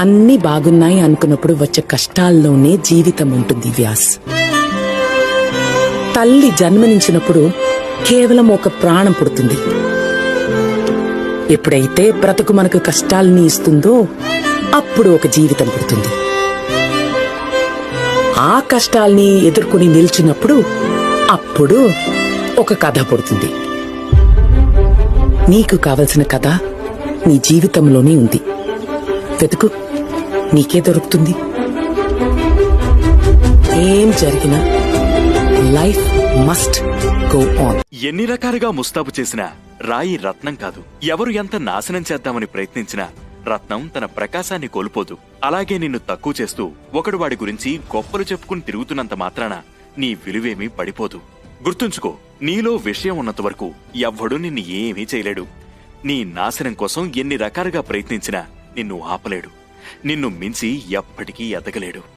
అన్నీ బాగున్నాయి అనుకున్నప్పుడు వచ్చే కష్టాల్లోనే జీవితం ఉంటుంది వ్యాస్. తల్లి జన్మనించినప్పుడు కేవలం ఒక ప్రాణం పుడుతుంది. ఎప్పుడైతే బ్రతుకు మనకు కష్టాల్ని ఇస్తుందో అప్పుడు ఒక జీవితం పుడుతుంది. ఆ కష్టాల్ని ఎదుర్కొని నిల్చున్నప్పుడు అప్పుడు ఒక కథ పుడుతుంది. నీకు కావలసిన కథ నీ జీవితంలోనే ఉంది. వెతుకు, నీకే దొరుకుతుంది. ఏం జరిగినా లైఫ్ మస్ట్ గో ఆన్. ఎన్ని రకాలుగా ముస్తాబు చేసినా రాయి రత్నం కాదు. ఎవరు ఎంత నాశనం చేద్దామని ప్రయత్నించినా రత్నం తన ప్రకాశాన్ని కోల్పోదు. అలాగే నిన్ను తక్కువ చేస్తూ ఒకడు వాడి గురించి గొప్పలు చెప్పుకుని తిరుగుతున్నంత మాత్రాన నీ విలువేమీ పడిపోదు. గుర్తుంచుకో, నీలో విషయం ఉన్నంత వరకు ఎవ్వడూ నిన్ను ఏమీ చేయలేడు. నీ నాశనం కోసం ఎన్ని రకాలుగా ప్రయత్నించినా నిన్ను ఆపలేడు. నిన్ను మించి ఎప్పటికీ ఎదగలేడు.